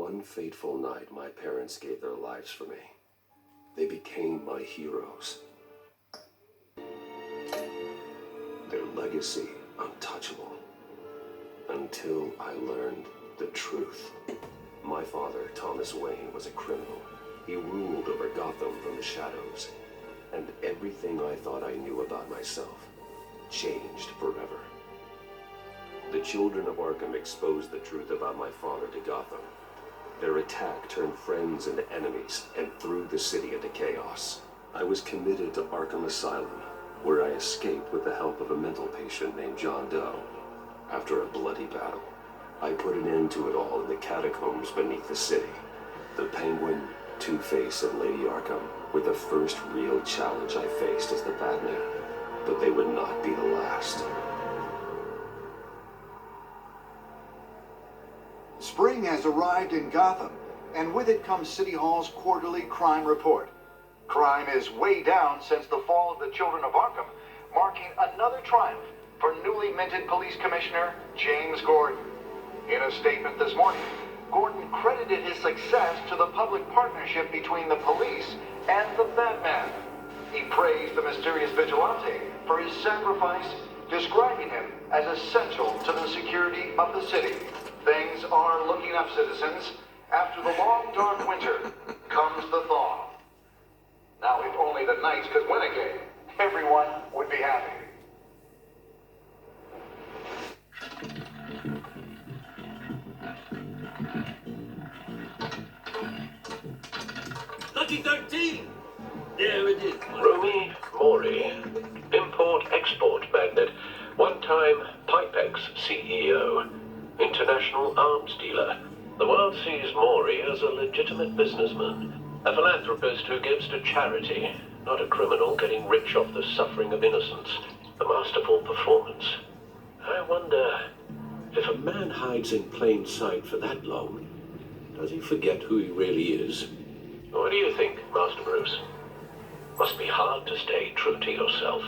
one fateful night, my parents gave their lives for me. They became my heroes. Their legacy untouchable. Until I learned the truth. My father, Thomas Wayne, was a criminal. He ruled over Gotham from the shadows. And everything I thought I knew about myself changed forever. The children of Arkham exposed the truth about my father to Gotham. Their attack turned friends into enemies and threw the city into chaos. I was committed to Arkham Asylum, where I escaped with the help of a mental patient named John Doe. After a bloody battle, I put an end to it all in the catacombs beneath the city. The Penguin, Two-Face, and Lady Arkham were the first real challenge I faced as the Batman, but they would not be the last. Spring has arrived in Gotham, and with it comes City Hall's quarterly crime report. Crime is way down since the fall of the Children of Arkham, marking another triumph for newly minted Police Commissioner James Gordon. In a statement this morning, Gordon credited his success to the public partnership between the police and the Batman. He praised the mysterious vigilante for his sacrifice, describing him as essential to the security of the city. Things are looking up, citizens. After the long, dark winter comes the thaw. Now, if only the Knights could win a game, everyone would be happy. There it is. Romy Mori, import-export magnate, one-time Pipex CEO, international arms dealer. The world sees Mori as a legitimate businessman, a philanthropist who gives to charity, not a criminal getting rich off the suffering of innocence. A masterful performance. I wonder, if a man hides in plain sight for that long, does he forget who he really is? What do you think, Master Bruce? Must be hard to stay true to yourself.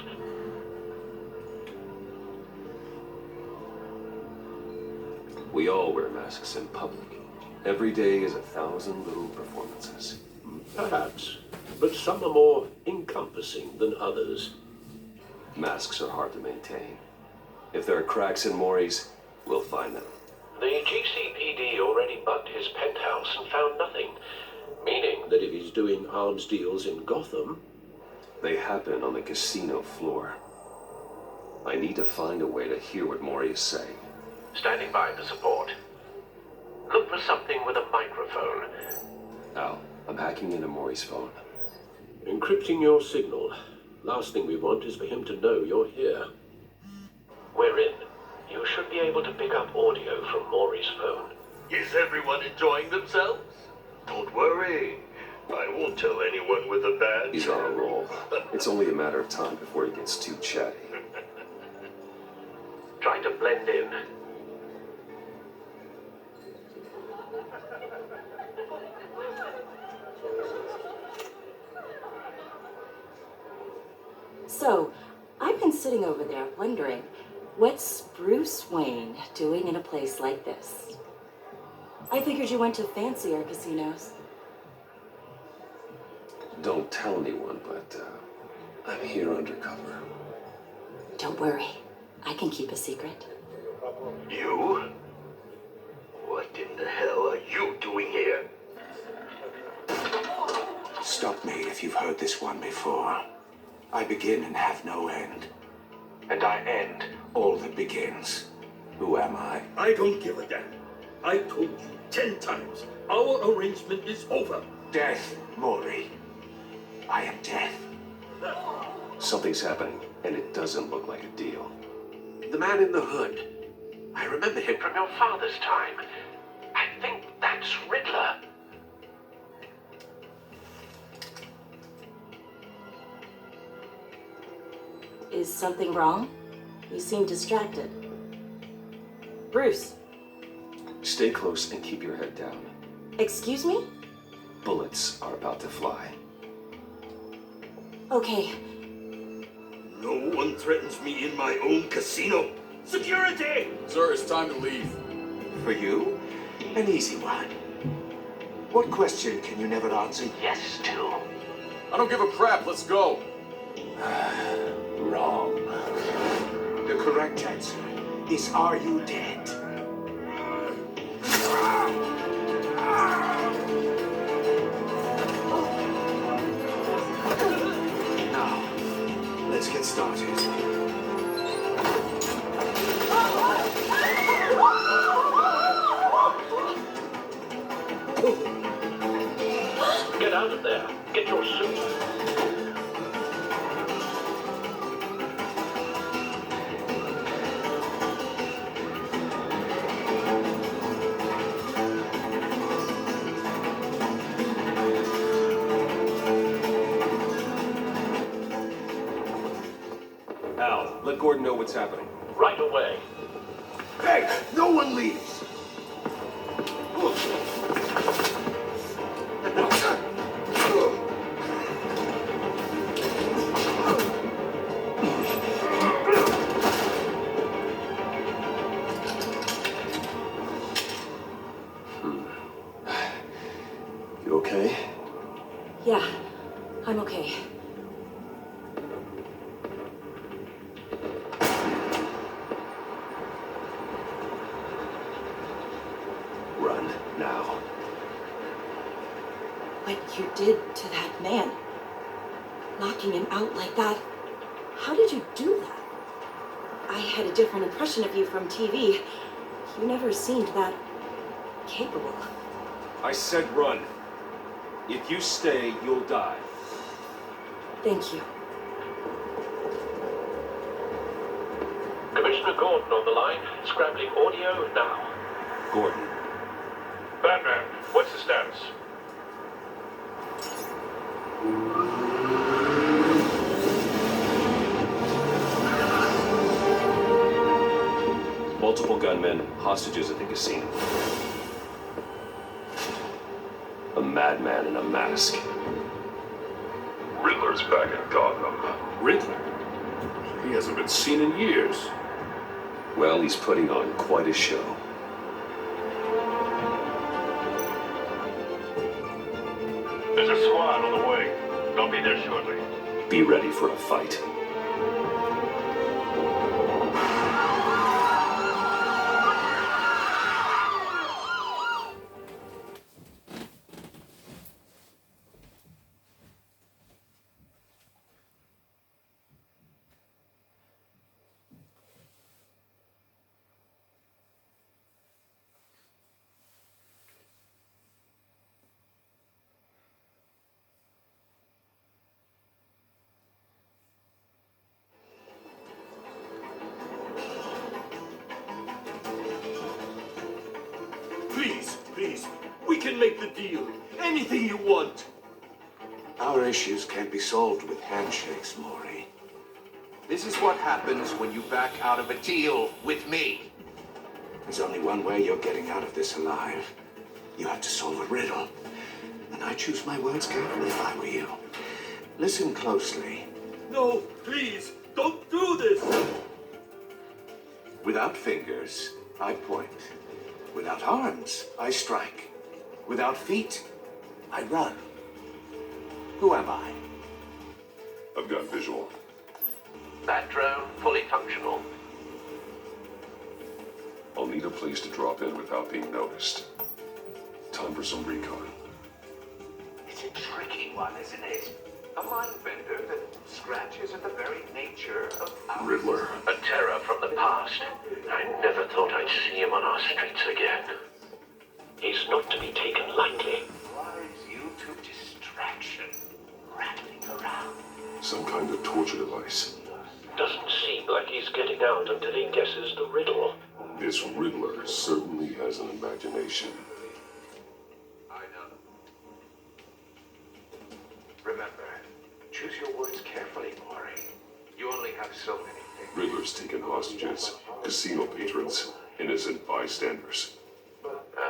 We all wear masks in public. Every day is 1,000 little performances. Perhaps, but some are more encompassing than others. Masks are hard to maintain. If there are cracks in Mori's, we'll find them. The GCPD already bugged his penthouse and found nothing, meaning that if he's doing arms deals in Gotham... They happen on the casino floor. I need to find a way to hear what Mori is saying. Standing by for support. Look for something with a microphone. Al, I'm hacking into Mori's phone. Encrypting your signal. Last thing we want is for him to know you're here. We're in. You should be able to pick up audio from Mori's phone. Is everyone enjoying themselves? Don't worry. I won't tell anyone with a badge. He's on a roll. It's only a matter of time before he gets too chatty. Try to blend in. So, I've been sitting over there wondering, what's Bruce Wayne doing in a place like this? I figured you went to fancier casinos. Don't tell anyone, but I'm here undercover. Don't worry, I can keep a secret. You? What in the hell are you doing here? Stop me if you've heard this one before. I begin and have no end. And I end all that begins. Who am I? I don't give a damn. I told you 10 times. Our arrangement is over. Death, Mori. I am death. Something's happening, and it doesn't look like a deal. The man in the hood. I remember him from your father's time. I think that's Riddler. Is something wrong? You seem distracted. Bruce. Stay close and keep your head down. Excuse me? Bullets are about to fly. Okay. No one threatens me in my own casino. Security! Sir, it's time to leave. For you, an easy one. What question can you never answer? Yes to. I don't give a crap. Let's go. Wrong. The correct answer is, are you dead? Now, let's get started. Get out of there. Get your suit. Al, let Gordon know what's happening. Right away. Hey, no one leaves! You okay? Yeah, I'm okay. Run, now. What you did to that man, knocking him out like that, how did you do that? I had a different impression of you from TV. You never seemed that capable. I said run. If you stay, you'll die. Thank you. Commissioner Gordon on the line. Scrambling audio now. Gordon. Batman, what's the status? Multiple gunmen, hostages at the casino. A madman in a mask. Riddler's back in Gotham. Riddler? He hasn't been seen in years. Well, he's putting on quite a show. There's a squad on the way. They'll be there shortly. Be ready for a fight. Please, we can make the deal. Anything you want. Our issues can't be solved with handshakes, Maury. This is what happens when you back out of a deal with me. There's only one way you're getting out of this alive. You have to solve a riddle. And I choose my words carefully if I were you. Listen closely. No, please, don't do this. Without fingers, I point. Without arms, I strike. Without feet, I run. Who am I? I've got visual. That drone fully functional. I'll need a place to drop in without being noticed. Time for some recon. It's a tricky one, isn't it? A mind bender that scratches at the very nature of our... Riddler. A terror from the past. I never thought I'd see him on our streets again. He's not to be taken lightly. Drives you to distraction, rattling around. Some kind of torture device. Doesn't seem like he's getting out until he guesses the riddle. This Riddler certainly has an imagination. I know. Remember, choose your words carefully, Maury. You only have so many things. Riddler's taken hostages, casino patrons, innocent bystanders.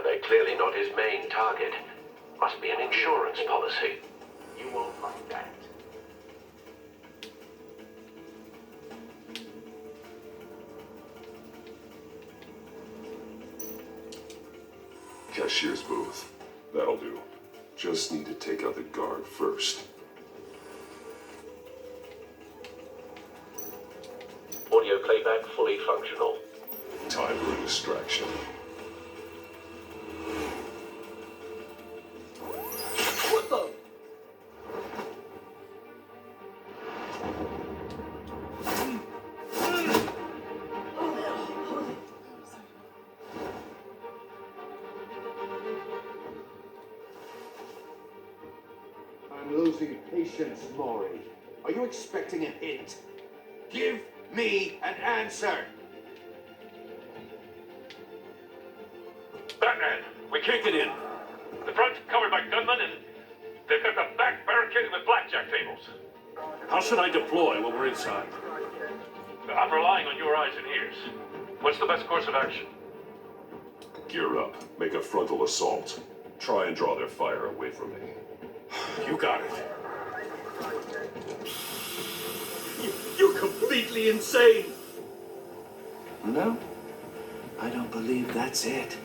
They're clearly not his main target. Must be an insurance policy. You won't like that. Cashier's booth. That'll do. Just need to take out the guard first. Audio playback fully functional. Time for a distraction. What the? I'm losing patience, Maury. Are you expecting a hint? Give me an answer! Batman, we can't get in. The front's covered by gunmen, and they've got the back barricaded with blackjack tables. How should I deploy when we're inside? I'm relying on your eyes and ears. What's the best course of action? Gear up. Make a frontal assault. Try and draw their fire away from me. You got it. You're completely insane! No, I don't believe that's it.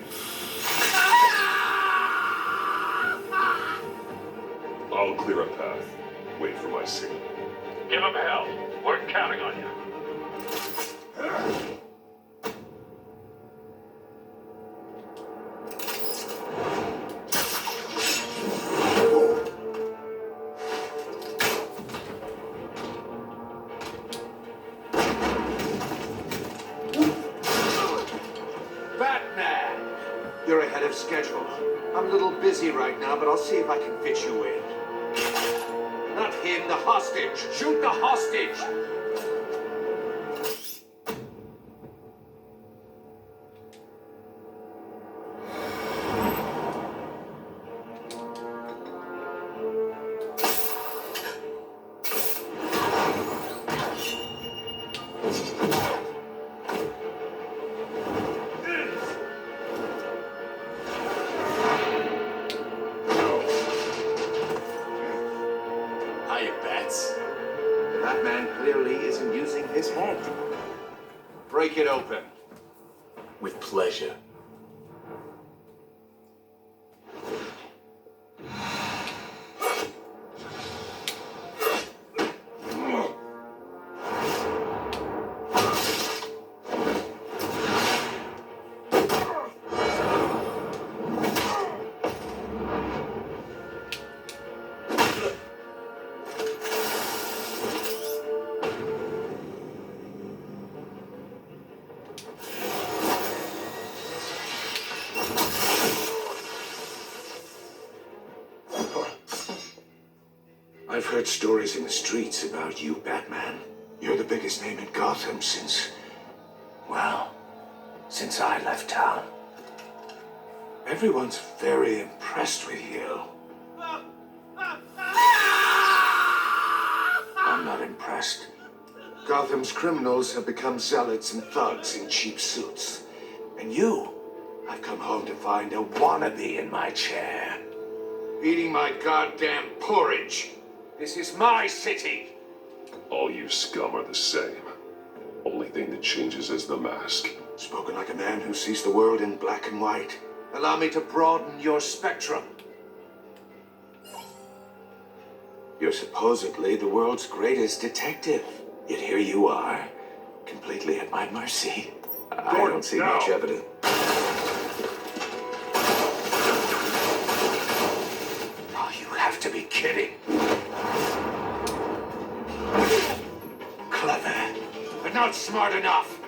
I'll clear a path. Wait for my signal. Give him hell. We're counting on you. Batman! You're ahead of schedule. I'm a little busy right now, but I'll see if I can fit you in. Not him, the hostage! Shoot the hostage! Hiya, Bats. That man clearly isn't using his head. Break it open. With pleasure. I've heard stories in the streets about you, Batman. You're the biggest name in Gotham since I left town. Everyone's very impressed with you. I'm not impressed. Gotham's criminals have become zealots and thugs in cheap suits. And you, I've come home to find a wannabe in my chair. Eating my goddamn porridge. This is my city. All you scum are the same. Only thing that changes is the mask. Spoken like a man who sees the world in black and white. Allow me to broaden your spectrum. You're supposedly the world's greatest detective. Yet here you are, completely at my mercy. I don't see much evidence. Oh, you have to be kidding. Clever, but not smart enough.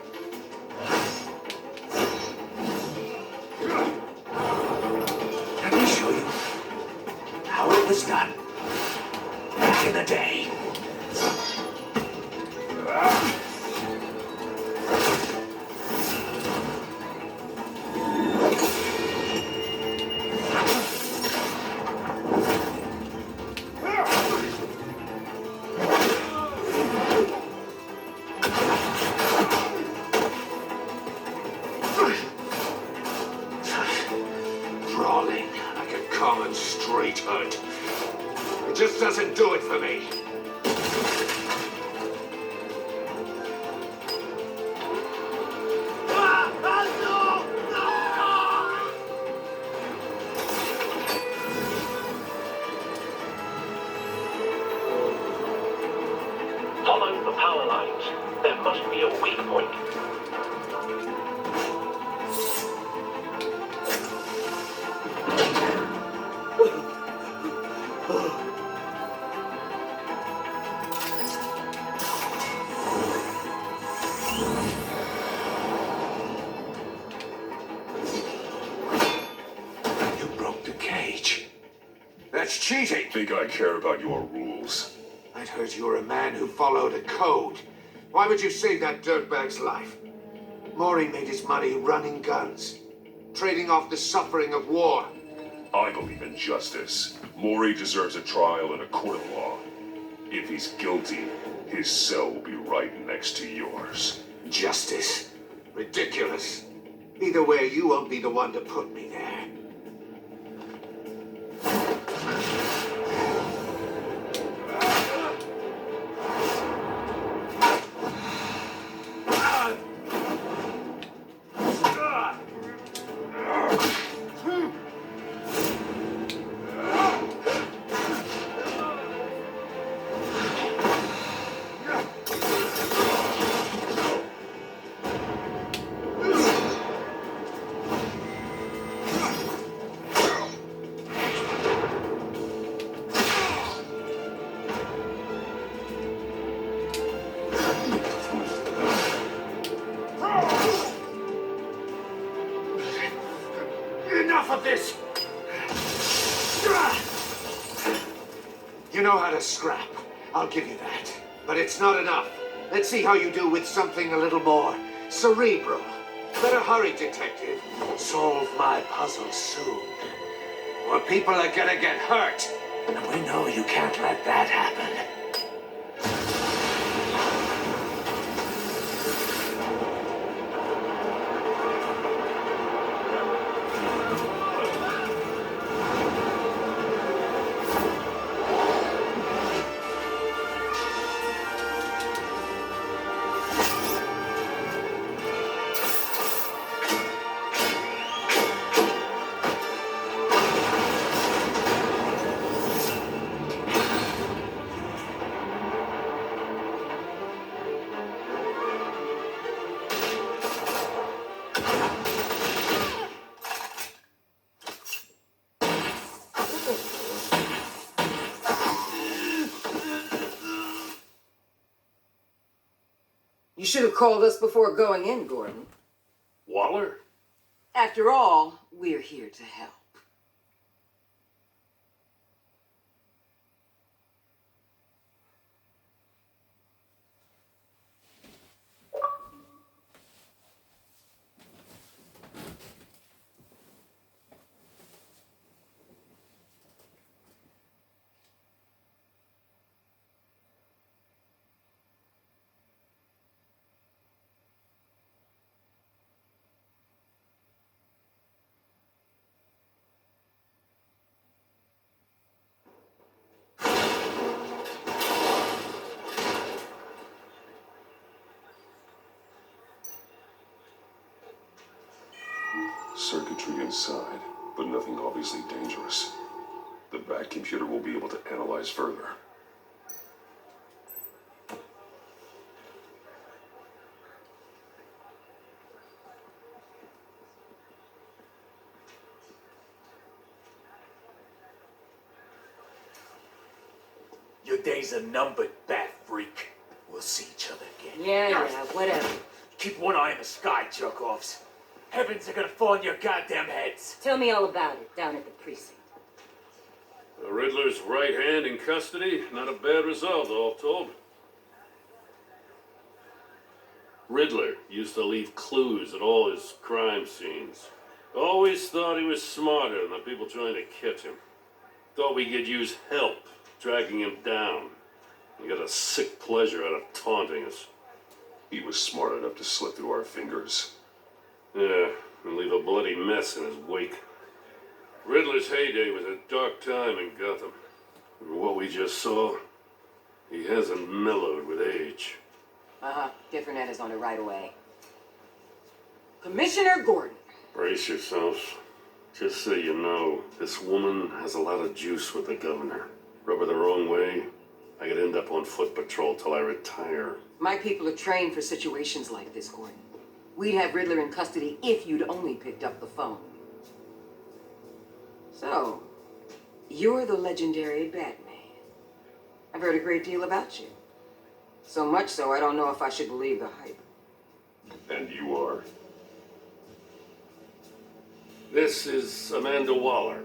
Let me show you how it was done back in the day. Brawling like a common street hood. It just doesn't do it for me. lines. There must be a weak point. You broke the cage. That's cheating. Think I care about your rules? I'd heard you were a man who followed a code. Why would you save that dirtbag's life? Mori made his money running guns, trading off the suffering of war. I believe in justice. Mori deserves a trial in a court of law. If he's guilty, his cell will be right next to yours. Justice? Ridiculous. Either way, you won't be the one to put me there. Enough of this! You know how to scrap. I'll give you that. But it's not enough. Let's see how you do with something a little more cerebral. Better hurry, detective. Solve my puzzle soon. Or people are gonna get hurt. And we know you can't let that happen. You should have called us before going in, Gordon. Waller? After all, we're here to help. Circuitry inside, but nothing obviously dangerous. The back computer will be able to analyze further. Your days are numbered, bat freak. We'll see each other again. Yeah, whatever. Keep one eye in the sky, jerk-offs. Heavens are gonna fall on your goddamn heads. Tell me all about it down at the precinct. The Riddler's right hand in custody. Not a bad result, all told. Riddler used to leave clues at all his crime scenes. Always thought he was smarter than the people trying to catch him. Thought we could use help tracking him down. He got a sick pleasure out of taunting us. He was smart enough to slip through our fingers. Yeah, and leave a bloody mess in his wake. Riddler's heyday was a dark time in Gotham. And what we just saw, he hasn't mellowed with age. Different is on it right away. Commissioner Gordon. Brace yourselves. Just so you know, this woman has a lot of juice with the governor. Rub her the wrong way, I get end up on foot patrol till I retire. My people are trained for situations like this, Gordon. We'd have Riddler in custody if you'd only picked up the phone. So, you're the legendary Batman. I've heard a great deal about you. So much so, I don't know if I should believe the hype. And you are? This is Amanda Waller,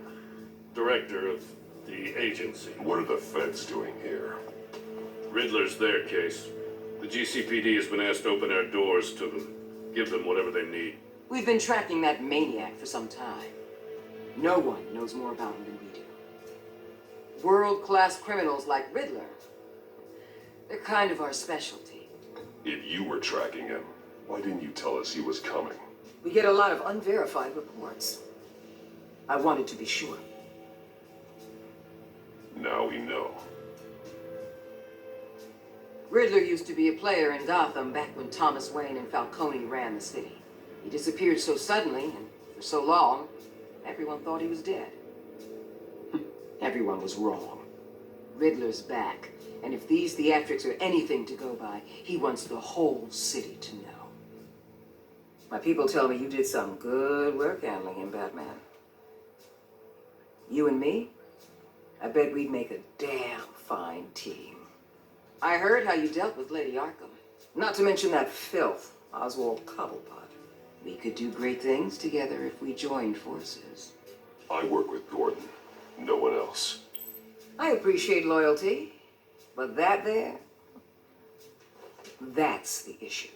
director of the agency. What are the feds doing here? Riddler's their case. The GCPD has been asked to open our doors to them, give them whatever they need. We've been tracking that maniac for some time. No one knows more about him than we do. World-class criminals like Riddler, they're kind of our specialty. If you were tracking him, why didn't you tell us he was coming? We get a lot of unverified reports. I wanted to be sure. Now we know. Riddler used to be a player in Gotham back when Thomas Wayne and Falcone ran the city. He disappeared so suddenly and for so long, everyone thought he was dead. Everyone was wrong. Riddler's back, and if these theatrics are anything to go by, he wants the whole city to know. My people tell me you did some good work handling him, Batman. You and me? I bet we'd make a damn fine team. I heard how you dealt with Lady Arkham. Not to mention that filth, Oswald Cobblepot. We could do great things together if we joined forces. I work with Gordon. No one else. I appreciate loyalty, but that there, that's the issue.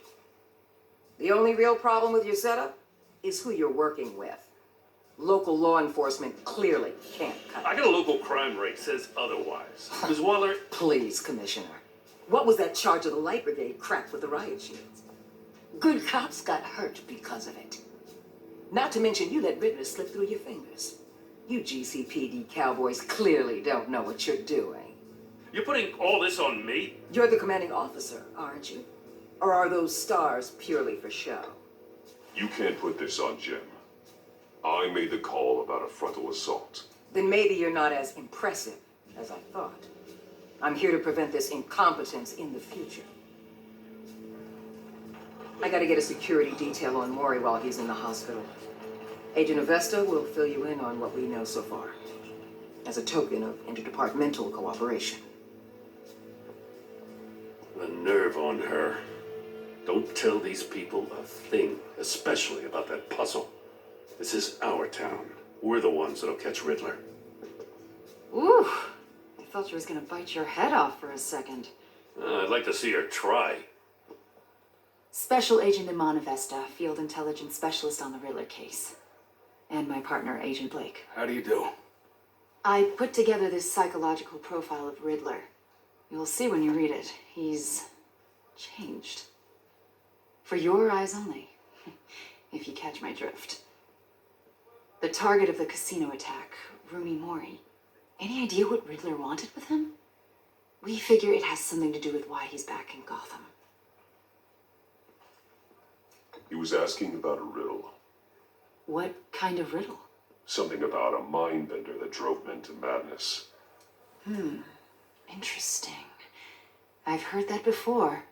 The only real problem with your setup is who you're working with. Local law enforcement clearly can't cut it. I got a local crime rate says otherwise. Ms. Waller... Please, Commissioner. What was that charge of the Light Brigade crap with the riot shields? Good cops got hurt because of it. Not to mention you let Riddler slip through your fingers. You GCPD cowboys clearly don't know what you're doing. You're putting all this on me? You're the commanding officer, aren't you? Or are those stars purely for show? You can't put this on Jim. I made the call about a frontal assault. Then maybe you're not as impressive as I thought. I'm here to prevent this incompetence in the future. I gotta get a security detail on Maury while he's in the hospital. Agent Avesta will fill you in on what we know so far, as a token of interdepartmental cooperation. The nerve on her. Don't tell these people a thing, especially about that puzzle. This is our town. We're the ones that'll catch Riddler. Ooh, I thought you was gonna bite your head off for a second. I'd like to see her try. Special Agent Iman Avesta, Field Intelligence Specialist on the Riddler case. And my partner, Agent Blake. How do you do? I put together this psychological profile of Riddler. You'll see when you read it. He's changed. For your eyes only, if you catch my drift. The target of the casino attack, Rooney Mori. Any idea what Riddler wanted with him? We figure it has something to do with why he's back in Gotham. He was asking about a riddle. What kind of riddle? Something about a mind bender that drove men to madness. Interesting. I've heard that before.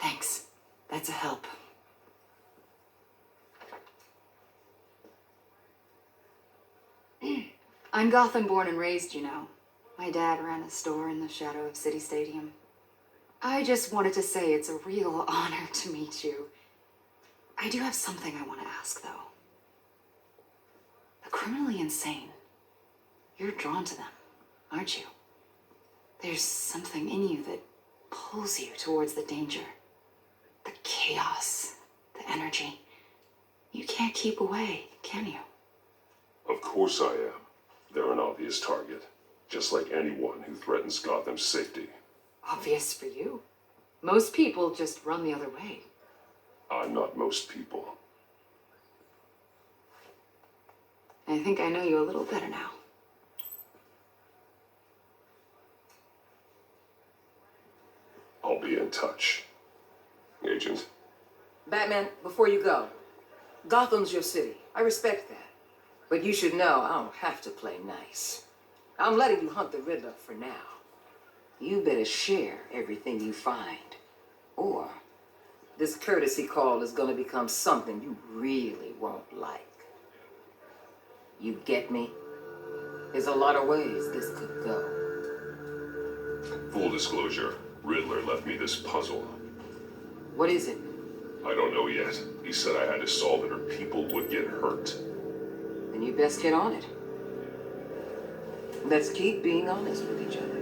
Thanks. That's a help. I'm Gotham born and raised, you know. My dad ran a store in the shadow of City Stadium. I just wanted to say it's a real honor to meet you. I do have something I want to ask, though. The criminally insane. You're drawn to them, aren't you? There's something in you that pulls you towards the danger. The chaos, the energy. You can't keep away, can you? Of course I am. They're an obvious target, just like anyone who threatens Gotham's safety. Obvious for you. Most people just run the other way. I'm not most people. I think I know you a little better now. I'll be in touch. Agent? Batman, before you go, Gotham's your city. I respect that. But you should know I don't have to play nice. I'm letting you hunt the Riddler for now. You better share everything you find. Or this courtesy call is gonna become something you really won't like. You get me? There's a lot of ways this could go. Full disclosure, Riddler left me this puzzle. What is it? I don't know yet. He said I had to solve it or people would get hurt. Then you best get on it. Let's keep being honest with each other.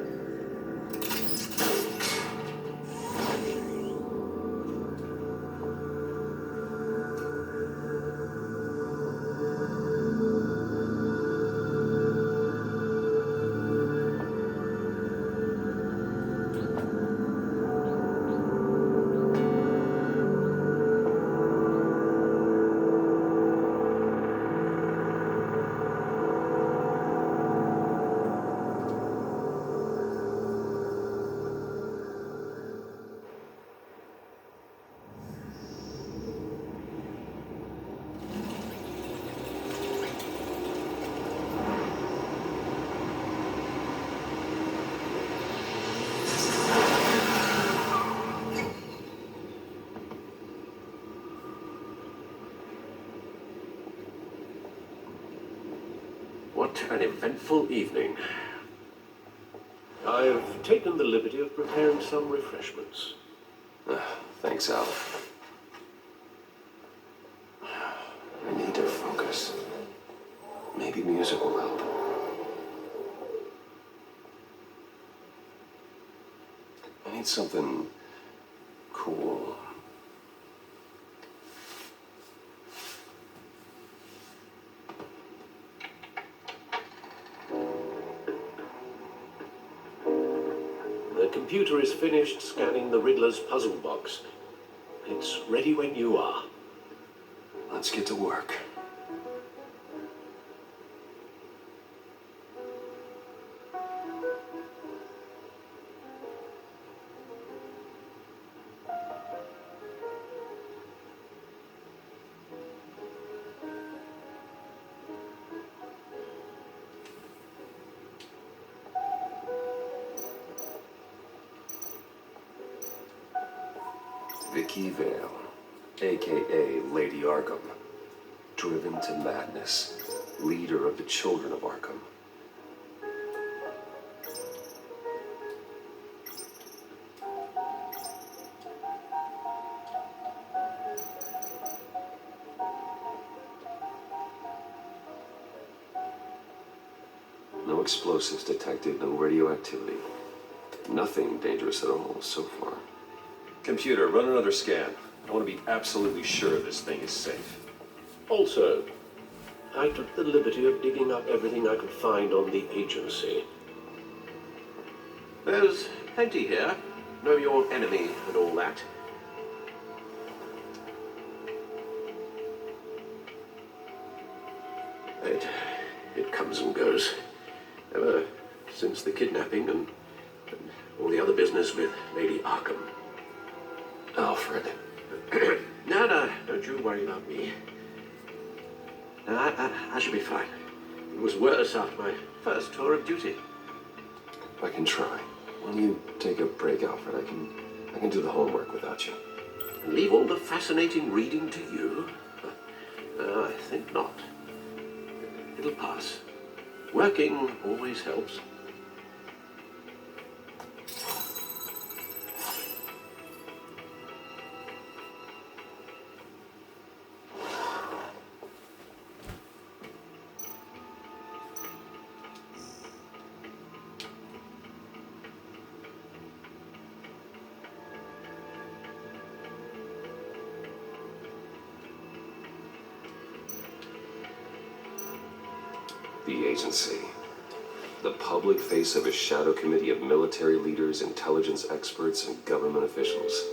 What an eventful evening. I've taken the liberty of preparing some refreshments. Thanks, Al. I need to focus. Maybe music will help. I need something cool. The computer is finished scanning the Riddler's puzzle box. It's ready when you are. Let's get to work. Vicky Vale, aka Lady Arkham, driven to madness, leader of the Children of Arkham. No explosives detected, no radioactivity. Nothing dangerous at all so far. Computer, run another scan. I want to be absolutely sure this thing is safe. Also, I took the liberty of digging up everything I could find on the agency. There's plenty here. Know your enemy and all that. It comes and goes. Ever since the kidnapping and all the other business with Lady Arkham. Alfred. No, don't you worry about me. No, I should be fine. It was worse after my first tour of duty. I can try. When you take a break, Alfred, I can do the homework without you. And leave all the fascinating reading to you? I think not. It'll pass. Working always helps. The agency. The public face of a shadow committee of military leaders, intelligence experts, and government officials.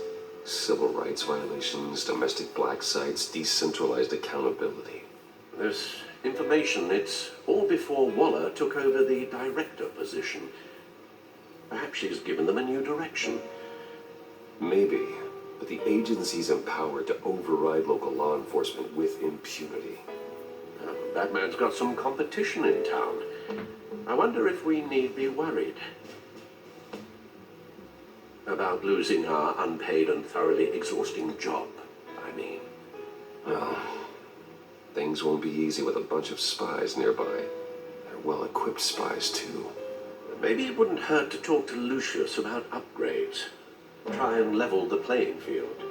Civil rights violations, domestic black sites, decentralized accountability. This information, it's all before Waller took over the director position. Perhaps she's given them a new direction. Maybe, but the agency's empowered to override local law enforcement with impunity. Batman's got some competition in town. I wonder if we need be worried. About losing our unpaid and thoroughly exhausting job, I mean. Well, things won't be easy with a bunch of spies nearby. They're well-equipped spies, too. Maybe it wouldn't hurt to talk to Lucius about upgrades. Try and level the playing field.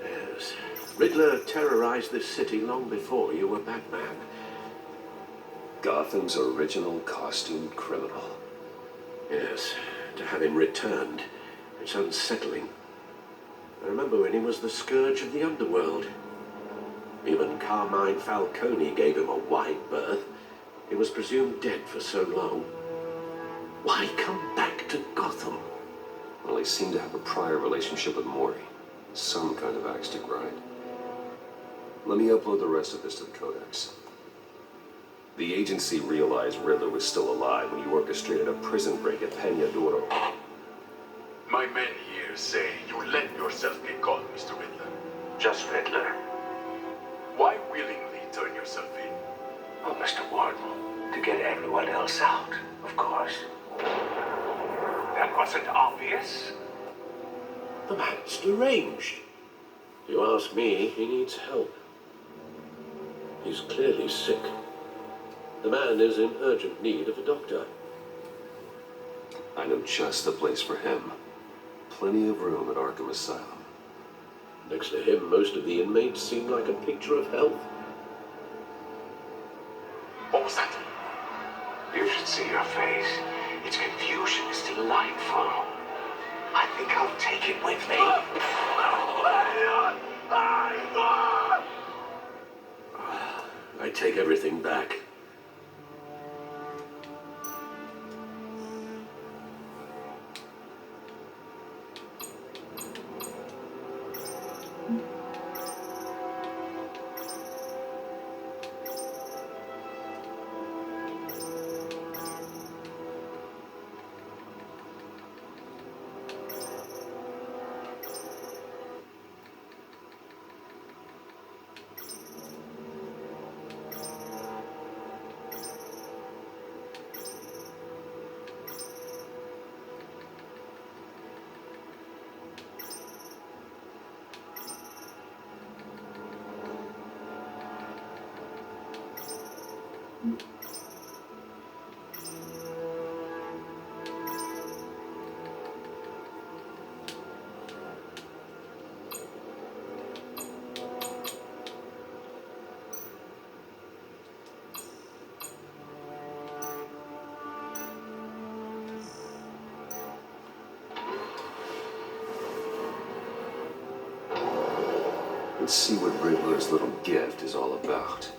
Yes. Riddler terrorized this city long before you were Batman. Gotham's original costumed criminal. Yes, to have him returned, it's unsettling. I remember when he was the scourge of the underworld. Even Carmine Falcone gave him a wide berth. He was presumed dead for so long. Why come back to Gotham? Well, he seemed to have a prior relationship with Mori. Some kind of axe to grind. Let me upload the rest of this to the Codex. The agency realized Riddler was still alive when you orchestrated a prison break at Peña Duro. My men here say you let yourself get caught, Mr. Riddler. Just Riddler. Why willingly turn yourself in? Oh, Mr. Warden, to get everyone else out, of course. That wasn't obvious. The man's deranged. If you ask me, he needs help. He's clearly sick. The man is in urgent need of a doctor. I know just the place for him. Plenty of room at Arkham Asylum. Next to him, most of the inmates seem like a picture of health. What was that? You should see your face. Its confusion is delightful. I think I'll take it with me. I take everything back. Let's see what Riddler's little gift is all about.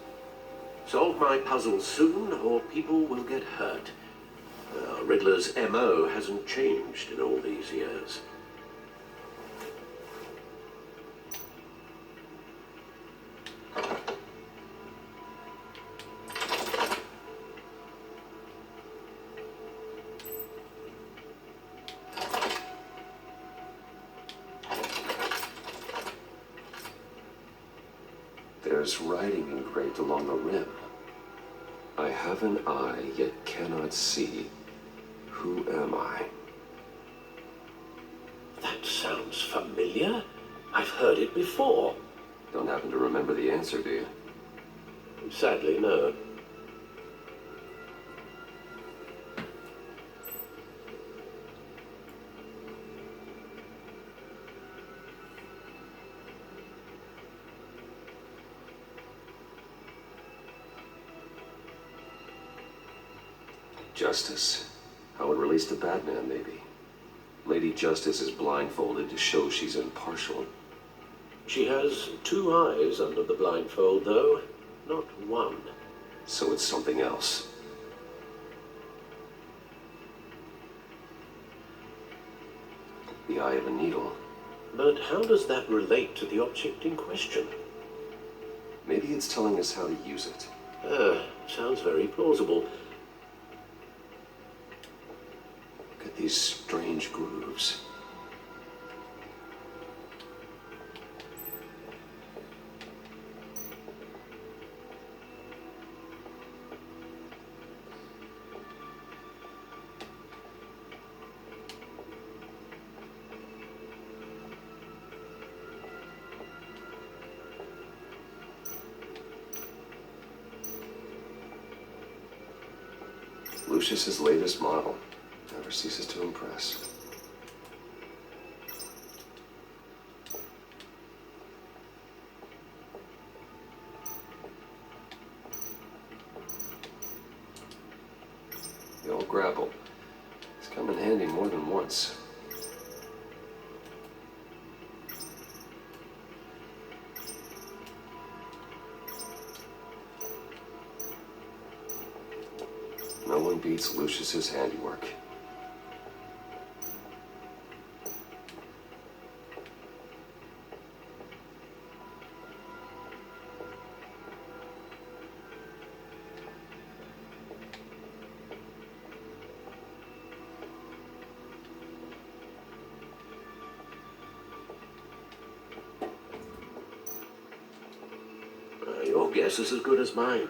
Solve my puzzle soon, or people will get hurt. Riddler's MO hasn't changed in all these years. There's writing engraved along the rim. I have an eye, yet cannot see. Who am I? That sounds familiar. I've heard it before. Don't happen to remember the answer, do you? Sadly, no. Justice. How it relates to Batman, maybe. Lady Justice is blindfolded to show she's impartial. She has two eyes under the blindfold, though, not one. So it's something else. The eye of a needle. But how does that relate to the object in question? Maybe it's telling us how to use it. Sounds very plausible. Look at these strange grooves. Lucius's latest model. Never ceases to impress. The old grapple. It's come in handy more than once. No one beats Lucius's handiwork. Your guess is as good as mine.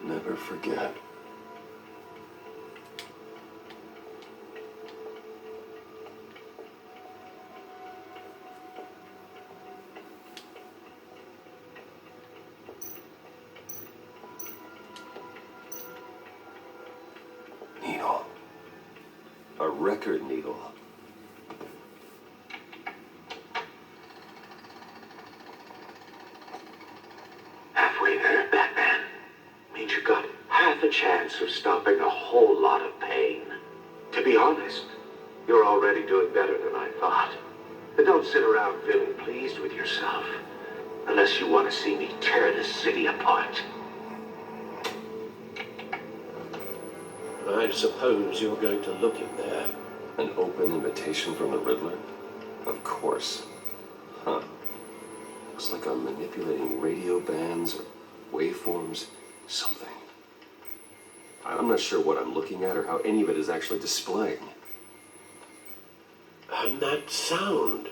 Never forget. Needle. A record needle. Halfway there, Batman. Means you got half a chance of stopping a whole lot of pain. To be honest, you're already doing better than I thought. But don't sit around feeling pleased with yourself. Unless you want to see me tear this city apart. I suppose you're going to look in there. An open invitation from the Riddler? Of course. Huh. Looks like I'm manipulating radio bands or waveforms. Something. I'm not sure what I'm looking at or how any of it is actually displaying. And that sound.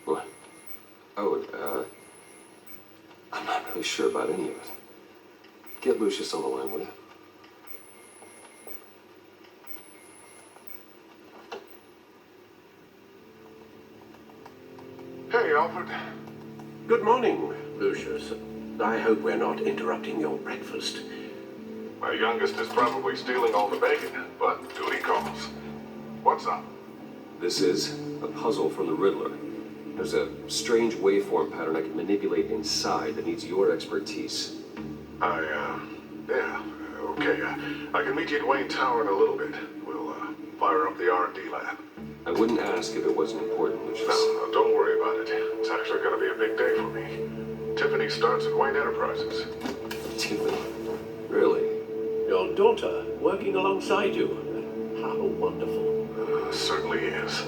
What? Oh, I'm not really sure about any of it. Get Lucius on the line, will you? Hey, Alfred. Good morning, Lucius. I hope we're not interrupting your breakfast. My youngest is probably stealing all the bacon, but duty calls. What's up? This is a puzzle from the Riddler. There's a strange waveform pattern I can manipulate inside that needs your expertise. Yeah, okay. I can meet you at Wayne Tower in a little bit. We'll, fire up the R&D lab. I wouldn't ask if it wasn't important, Lucius. No, don't worry about it. It's actually gonna be a big day for me. Tiffany starts at Wayne Enterprises. Tiffany? Really? Your daughter working alongside you. How wonderful. Certainly is.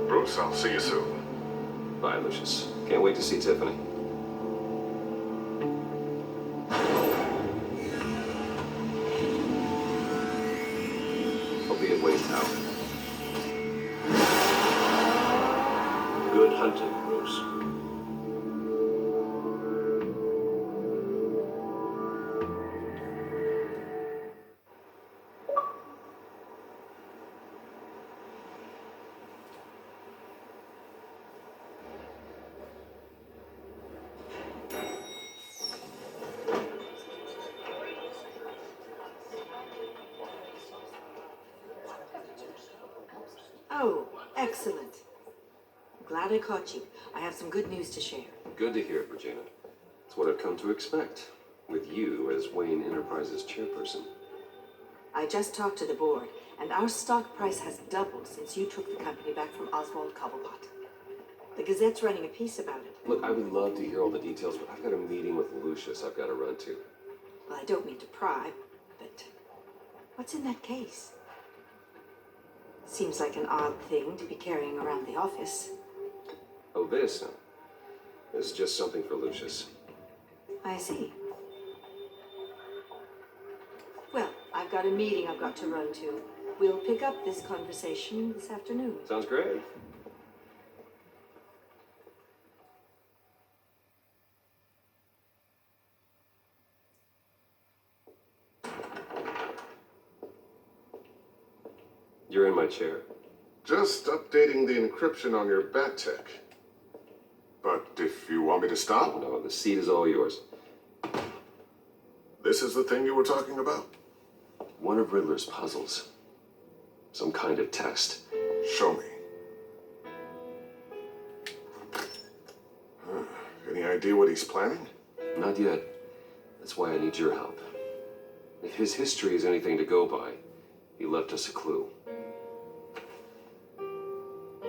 Bruce, I'll see you soon. Bye, Lucius. Can't wait to see Tiffany. I'll be at Wayne Tower. Good hunting, Bruce. Oh, excellent. Glad I caught you. I have some good news to share. Good to hear, Regina. It's what I've come to expect, with you as Wayne Enterprises chairperson. I just talked to the board, and our stock price has doubled since you took the company back from Oswald Cobblepot. The Gazette's running a piece about it. Look, I would love to hear all the details, but I've got a meeting with Lucius I've got to run to. Well, I don't mean to pry, but what's in that case? Seems like an odd thing to be carrying around the office. Oh, this? No. This is just something for Lucius. I see. I've got a meeting I've got to run to. We'll pick up this conversation this afternoon. Sounds great. You're in my chair. Just updating the encryption on your bat tech. But if you want me to stop, No, the seat is all yours. this is the thing you were talking about? One of Riddler's puzzles. Some kind of test. Show me. Any idea what he's planning? Not yet. That's why I need your help. If his history is anything to go by, he left us a clue.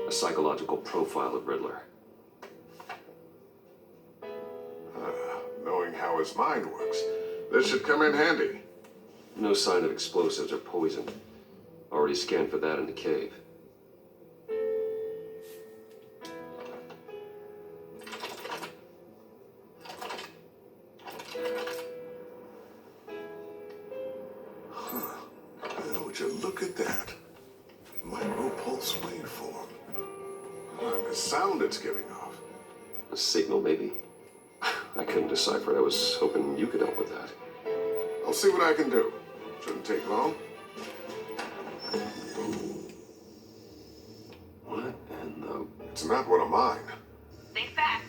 A psychological profile of Riddler. Knowing how his mind works, this should come in handy. No sign of explosives or poison. Already scanned for that in the cave. Well, would you look at that? Micropulse waveform. And the sound it's giving off. A signal, maybe? I couldn't decipher it. I was hoping you could help with that. I'll see what I can do. Shouldn't take long. What in the... It's not one of mine. Think fast.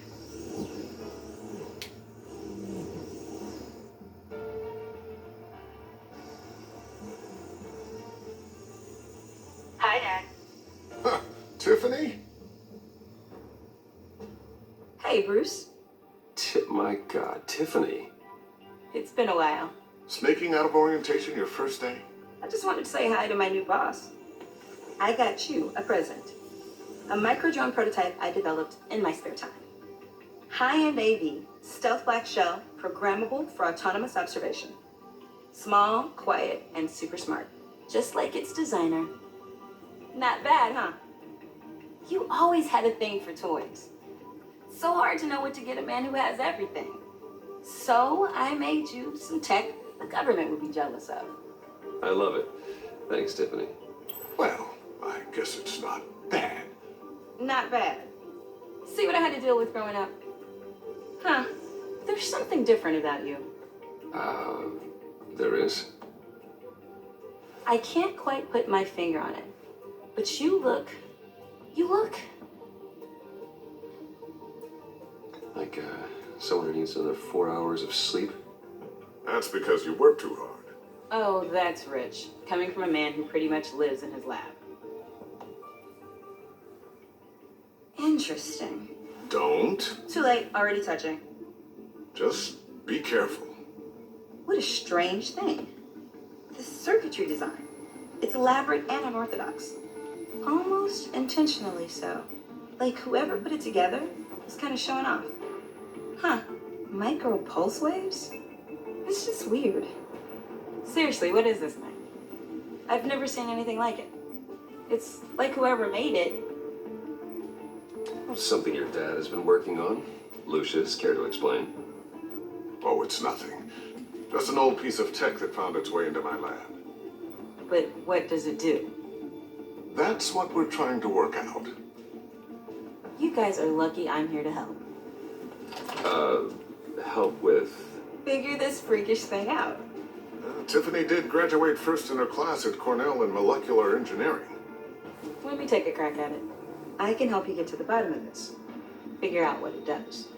Hi, Dad. Tiffany? Hey, Bruce. My God, Tiffany. It's been a while. Sneaking out of orientation your first day? I just wanted to say hi to my new boss. I got you a present. A micro-drone prototype I developed in my spare time. High-end AV, stealth black shell, programmable for autonomous observation. Small, quiet, and super smart. Just like its designer. Not bad, huh? You always had a thing for toys. So hard to know what to get a man who has everything. So I made you some tech the government would be jealous of. I love it. Thanks, Tiffany. Well, I guess it's not bad. Not bad. See what I had to deal with growing up? Huh. There's something different about you. There is. I can't quite put my finger on it. But you look... Like, someone who needs another 4 hours of sleep? That's because you work too hard. Oh, that's rich. Coming from a man who pretty much lives in his lab. Interesting. Don't. Too late. Already touching. Just be careful. What a strange thing. The circuitry design. It's elaborate and unorthodox. Almost intentionally so. Like whoever put it together was kind of showing off. Huh. Micro pulse waves? It's just weird. Seriously, what is this thing? I've never seen anything like it. It's like whoever made it. Something your dad has been working on. Lucius, care to explain? Oh, it's nothing. Just an old piece of tech that found its way into my lab. But what does it do? That's what we're trying to work out. You guys are lucky I'm here to help. Help with... Figure this freakish thing out. Tiffany did graduate first in her class at Cornell in molecular engineering. Let me take a crack at it. I can help you get to the bottom of this. Figure out what it does.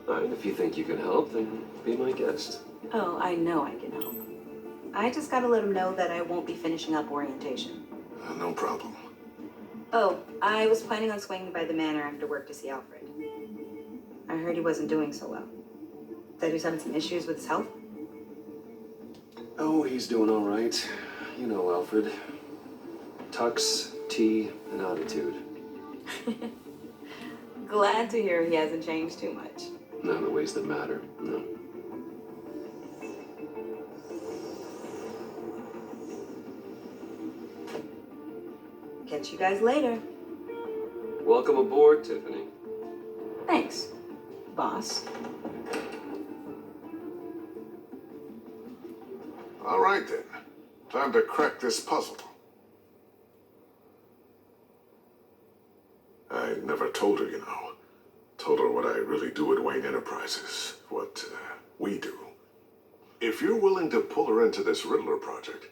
And if you think you can help, then be my guest. Oh, I know I can help. I just gotta let him know that I won't be finishing up orientation. No problem. Oh, I was planning on swinging by the manor after work to see Alfred. I heard he wasn't doing so well. That he was having some issues with his health. Oh, he's doing all right. You know, Alfred. Tux, tea, and attitude. Glad to hear he hasn't changed too much. None of the ways that matter, no. Catch you guys later. Welcome aboard, Tiffany. Thanks, boss. All right then. Time to crack this puzzle. I never told her, you know. Told her what I really do at Wayne Enterprises. What we do. If you're willing to pull her into this Riddler project,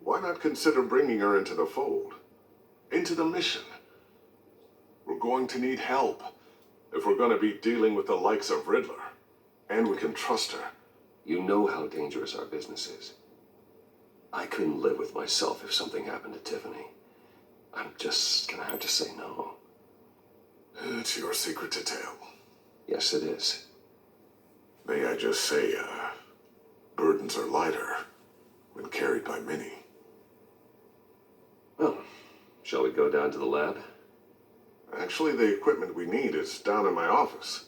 why not consider bringing her into the fold? Into the mission? We're going to need help if we're going to be dealing with the likes of Riddler. And we can trust her. You know how dangerous our business is. I couldn't live with myself if something happened to Tiffany. I'm just gonna have to say no. It's your secret to tell. Yes, it is. May I just say, burdens are lighter when carried by many. Well, shall we go down to the lab? Actually, the equipment we need is down in my office.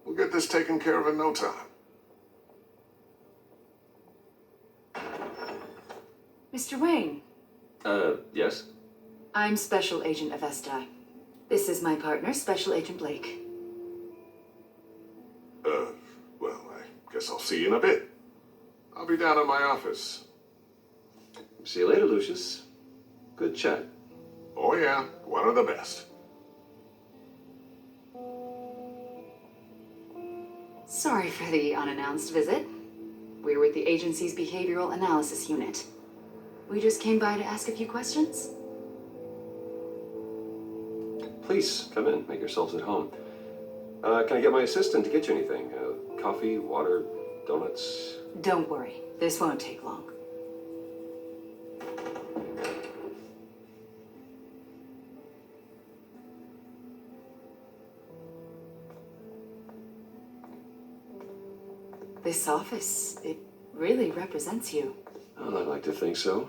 We'll get this taken care of in no time. Mr. Wayne. Yes? I'm Special Agent Avesta. This is my partner, Special Agent Blake. Well, I guess I'll see you in a bit. I'll be down in my office. See you later, Lucius. Good chat. Oh yeah, one of the best. Sorry for the unannounced visit. We're with the agency's Behavioral Analysis Unit. We just came by to ask a few questions. Please, come in. Make yourselves at home. Can I get my assistant to get you anything? Coffee, water, donuts? Don't worry. This won't take long. This office, it really represents you. Well, I'd like to think so.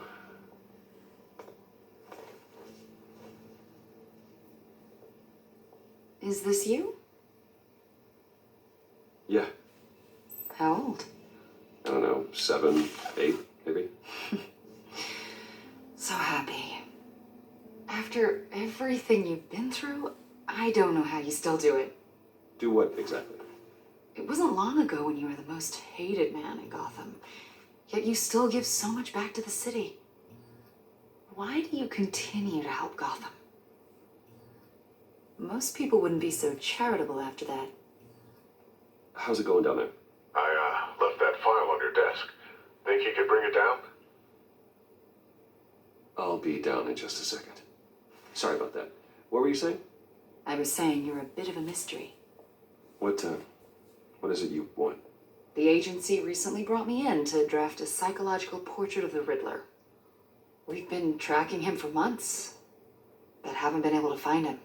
Is this you? Yeah. How old? I don't know, 7, 8, maybe? So happy. After everything you've been through, I don't know how you still do it. Do what exactly? It wasn't long ago when you were the most hated man in Gotham, yet you still give so much back to the city. Why do you continue to help Gotham? Most people wouldn't be so charitable after that. How's it going down there? I left that file on your desk. Think you could bring it down? I'll be down in just a second. Sorry about that. What were you saying? I was saying you're a bit of a mystery. What is it you want? The agency recently brought me in to draft a psychological portrait of the Riddler. We've been tracking him for months, but haven't been able to find him.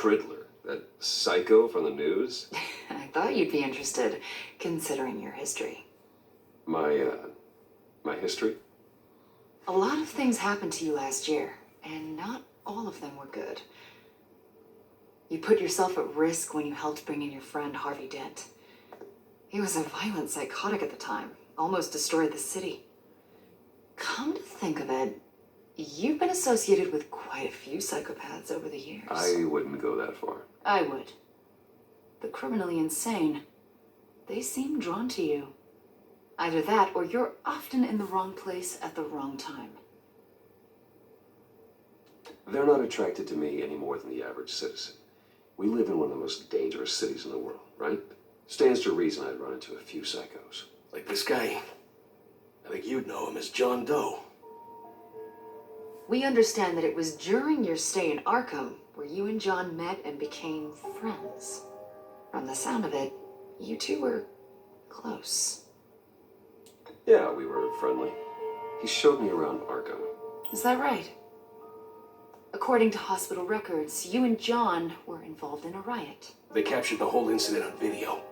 Riddler? That psycho from the news? I thought you'd be interested, considering your history. My history? A lot of things happened to you last year, and not all of them were good. You put yourself at risk when you helped bring in your friend Harvey Dent. He was a violent psychotic at the time, almost destroyed the city. Come to think of it, you've been associated with quite a few psychopaths over the years. I wouldn't go that far. I would. The criminally insane, they seem drawn to you. Either that, or you're often in the wrong place at the wrong time. They're not attracted to me any more than the average citizen. We live in one of the most dangerous cities in the world, right? Stands to reason I'd run into a few psychos. Like this guy. I think you'd know him as John Doe. We understand that it was during your stay in Arkham where you and John met and became friends. From the sound of it, you two were close. Yeah, we were friendly. He showed me around Arkham. Is that right? According to hospital records, you and John were involved in a riot. They captured the whole incident on video.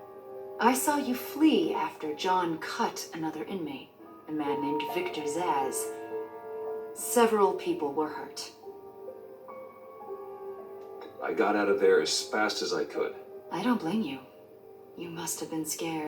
I saw you flee after John cut another inmate, a man named Victor Zsasz. Several people were hurt. I got out of there as fast as I could. I don't blame you. You must have been scared.